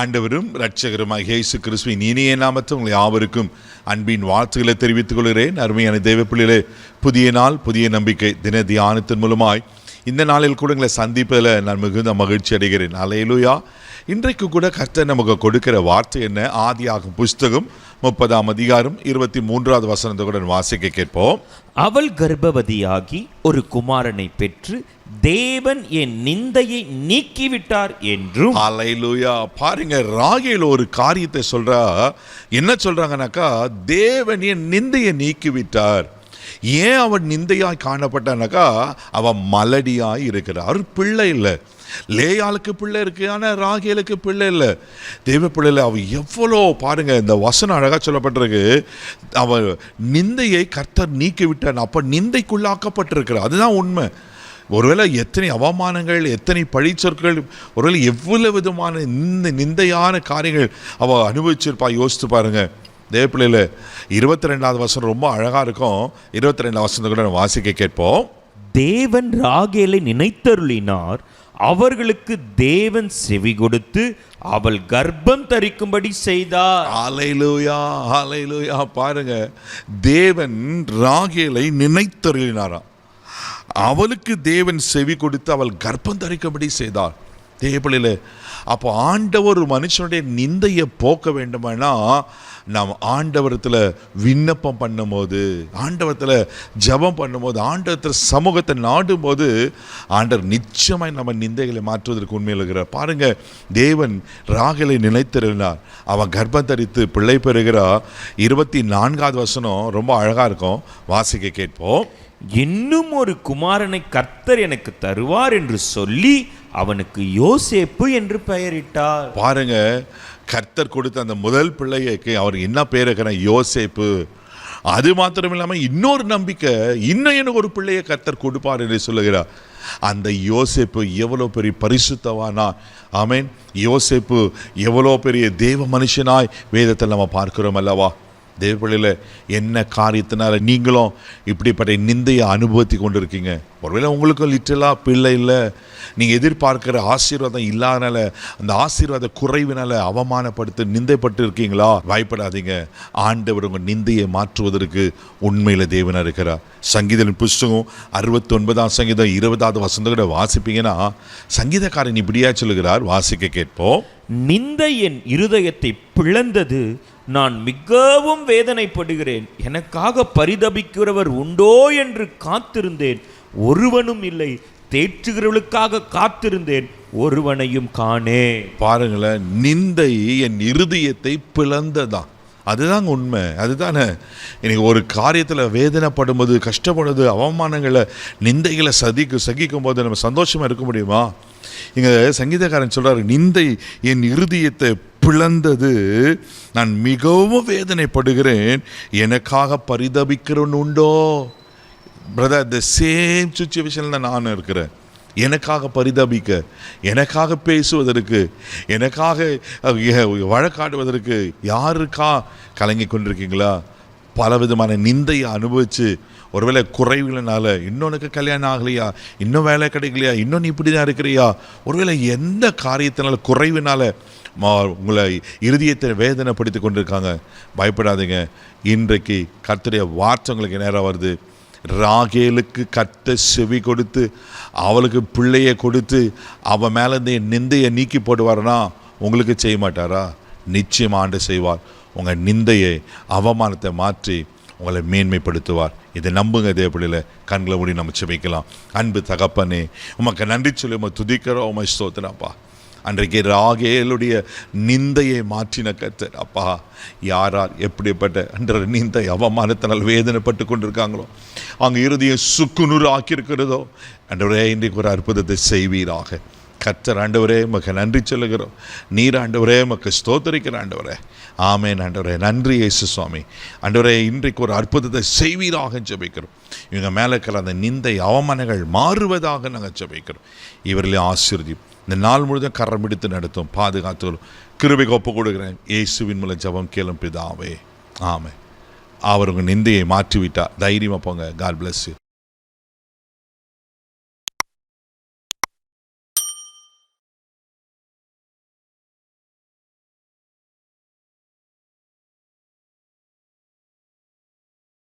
ஆண்டவரும் இரட்சகருமாகிய இயேசு கிறிஸ்துவின் இனிய நாமத்தில் உங்களை யாவருக்கும் அன்பின் வாழ்த்துக்களை தெரிவித்துக் கொள்கிறேன். அருமையான தேவ பிள்ளைகளே, புதிய நாள் புதிய நம்பிக்கை தின தியானத்தின் மூலமாய் இந்த நாளில் கூட உங்களை சந்திப்பதில் நான் மிகுந்த மகிழ்ச்சி அடைகிறேன். அல்லேலூயா. இன்றைக்கு கூட கர்த்தர் நமக்கு கொடுக்கிற வார்த்தை என்ன? ஆதியாகமம் புஸ்தகம் 30ஆம் அதிகாரம் 23வது வசனத்துடன் வாசிக்க கேட்போம். அவள் கர்ப்பவதியாகி ஒரு குமாரனை பெற்று தேவன் என் நிந்தையை நீக்கிவிட்டார் என்றும். அல்லேலூயா. பாருங்க, ராகேல் ஒரு காரியத்தை சொல்றா. என்ன சொல்றாங்கன்னாக்கா, தேவன் என் நிந்தையை நீக்கிவிட்டார். ஏன் அவன் நிந்தையாய் காணப்பட்டானாக்கா, அவன் மலடியாய் இருக்கிறார். பிள்ளை இல்லை. லேயாளுக்கு பிள்ளை இருக்கு, ஆனால் ராகேலுக்கு பிள்ளை இல்லை. தேவ பிள்ளைல அவ எவ்வளோ பாருங்க, இந்த வசனம் அழகாக சொல்லப்பட்டிருக்கு. அவன் நிந்தையை கர்த்தர் நீக்கி விட்டான். அப்போ நிந்தைக்குள்ளாக்கப்பட்டிருக்கிறார். அதுதான் உண்மை. ஒருவேளை எத்தனை அவமானங்கள், எத்தனை பழிச்சொற்கள், ஒருவேளை எவ்வளவு விதமான நிந்தையான காரியங்கள் அவள் அனுபவிச்சிருப்பா. யோசித்து பாருங்க. தேவப்பிள்ளையில் 22வது வசனம் ரொம்ப அழகாக இருக்கும். 22வது வசனத்தை கூட வாசிக்க கேட்போம். தேவன் ராகேலை நினைத்தருளினார், அவர்களுக்கு தேவன் செவி கொடுத்து அவள் கர்ப்பம் தரிக்கும்படி செய்தார். அல்லேலூயா, அல்லேலூயா. பாருங்க, தேவன் ராகேலை நினைத்தருளினாராம். அவளுக்கு தேவன் செவி கொடுத்து அவள் கர்ப்பம் தரிக்கும்படி செய்தார். தேவப்பிள்ளையில் அப்போ ஆண்டவர் ஒரு மனுஷனுடைய நிந்தையை போக்க வேண்டுமானா நாம் ஆண்டவரத்தில் விண்ணப்பம் பண்ணும்போது, ஆண்டவரத்தில் ஜெபம் பண்ணும்போது, ஆண்டவரத்தில் சமூகத்தை நாடும்போது ஆண்டவர் நிச்சயமாய் நம்ம நிந்தைகளை மாற்றுவதற்கு உண்மையில் இருக்கிறார். பாருங்க, தேவன் ராகேலை நினைத்திருந்தார். அவன் கர்ப்பம் தரித்து பிள்ளை பெறுகிறார். 24வது வசனம் ரொம்ப அழகாக இருக்கும். வாசிக்க கேட்போம். இன்னும் ஒரு குமாரனை கர்த்தர் எனக்கு தருவார் என்று சொல்லி அவனுக்கு யோசேப்பு என்று பெயரிட்டார். பாருங்க, கர்த்தர் கொடுத்த அந்த முதல் பிள்ளைக்கு அவர் என்ன பேர் இருக்கிற? யோசேப்பு. அது மாத்திரம் இல்லாமல் இன்னொரு நம்பிக்கை, இன்னும் எனக்கு ஒரு பிள்ளையை கர்த்தர் கொடுப்பார் என்று சொல்லுகிறார். அந்த யோசேப்பு எவ்வளோ பெரிய பரிசுத்தவானா! ஆமென். யோசேப்பு எவ்வளோ பெரிய தேவ மனுஷனாய் வேதத்தில் நம்ம பார்க்கிறோம் அல்லவா? தேவப்பிள்ளையில் என்ன காரியத்தினால நீங்களும் இப்படிப்பட்ட நிந்தையை அனுபவத்தி கொண்டு இருக்கீங்க? ஒருவேளை உங்களுக்கும் லிட்டலாக பிள்ளை இல்லை, நீங்கள் எதிர்பார்க்கிற ஆசீர்வாதம் இல்லாதனால, அந்த ஆசீர்வாத குறைவினால அவமானப்படுத்தி நிந்தைப்பட்டு இருக்கீங்களா? பயப்படாதீங்க. ஆண்டவர் உங்கள் நிந்தையை மாற்றுவதற்கு உண்மையில் தேவனாக இருக்கிறார். சங்கீதத்தின் புஸ்தகம் 69ஆம் சங்கீதம் 20வது வசனத்தை கூட வாசிப்பீங்கன்னா சங்கீதக்காரன் இப்படியா சொல்லுகிறார். வாசிக்க கேட்போம். நிந்தை என் இருதயத்தை பிளந்தது, நான் மிகவும் வேதனைப்படுகிறேன். எனக்காக பரிதபிக்கிறவர் உண்டோ என்று காத்திருந்தேன், ஒருவனும் இல்லை. தேற்றுகிறவர்களுக்காக காத்திருந்தேன், ஒருவனையும் காணே. பாருங்களேன், நிந்தை என் இருதயத்தை பிளந்ததான். அதுதாங்க உண்மை. அதுதானே எனக்கு ஒரு காரியத்தில் வேதனைப்படும் போது, கஷ்டப்படுது, அவமானங்களை, நிந்தைகளை சகிக்கும் போது நம்ம சந்தோஷமாக இருக்க முடியுமா? இங்கே சங்கீதக்காரன் சொல்கிறார், நிந்தை என் இருதயத்தை பிளந்தது, நான் மிகவும் வேதனைப்படுகிறேன். எனக்காக பரிதபிக்கிறவன் உண்டோ? பிரதர், த சேம் சுச்சுவேஷனில் தான் நான் இருக்கிறேன். எனக்காக பரிதபிக்க, எனக்காக பேசுவதற்கு, எனக்காக வழக்காடுவதற்கு யாருக்கா கலங்கி கொண்டிருக்கீங்களா? பலவிதமான நிந்தையை அனுபவித்து, ஒருவேளை குறைவுகளினால, இன்னொன்னுக்கு கல்யாணம் ஆகலையா, இன்னும் வேலை கிடைக்கலையா, இன்னும் நீ இப்படி தான் இருக்கிறியா, ஒருவேளை எந்த காரியத்தினால குறைவினால உங்களை இருதயத்தை வேதனைப்படுத்தி கொண்டிருக்காங்க. பயப்படாதீங்க. இன்றைக்கு கர்த்தருடைய வார்த்தை உங்களுக்கு நேரம் வருது. ராகேலுக்கு கர்த்தர் செவி கொடுத்து அவளுக்கு பிள்ளையை கொடுத்து அவன் மேலே இந்த நிந்தையை நீக்கி போடுவார்னா உங்களுக்கு செய்ய மாட்டாரா? நிச்சயம் ஆண்டு செய்வார். உங்கள் நிந்தையை, அவமானத்தை மாற்றி உங்களை மேன்மைப்படுத்துவார். இதை நம்புங்க தேவப்பிள்ளையில். கண்களை மூடி நம்ம செபிக்கலாம். அன்பு தகப்பனே, உமக்கு நன்றி சொல்லி உமை துதிக்கிறோம், உமை ஸ்தோத்திரப்பா. அன்றைக்கு ராகேலுடைய நிந்தையை மாற்றின கர்த்தர் அப்பா. யாரார் எப்படிப்பட்ட அன்ற நிந்தை அவமானத்தினால் வேதனைப்பட்டு கொண்டிருக்காங்களோ, அங்கே இறுதியை சுக்குநூறு ஆக்கியிருக்கிறதோ, ஆண்டவரே இன்றைக்கு ஒரு அற்புதத்தை செய்வீராக. கர்த்தர் ஆண்டவரே உமக்கு நன்றி சொல்லுகிறோம். நீர் ஆண்டவரே உமக்கு ஸ்தோத்தரிக்கிற ஆண்டவரே. ஆமேன் ஆண்டவரே. நன்றி இயேசு சுவாமி. ஆண்டவரே இன்றைக்கு ஒரு அற்புதத்தை செய்வீராக ஜெபிக்கிறோம். இவங்க மேலே இருக்கிற அந்த நிந்தை அவமானங்கள் மாறுவதாக நாங்கள் ஜெபிக்கிறோம். இவர்களே ஆசீர்வதியும். இந்த நாள் முழுதும் கரம் பிடித்து நடத்தும், பாதுகாத்து கிருபைக்கு ஒப்பு கொடுக்குறேன். இயேசுவின் மூலம் ஜெபம் கேளும் பிதாவே. ஆமென். அவர் உங்கள் நிந்தையை மாற்றிவிட்டார். தைரியமாக போங்க. God bless you.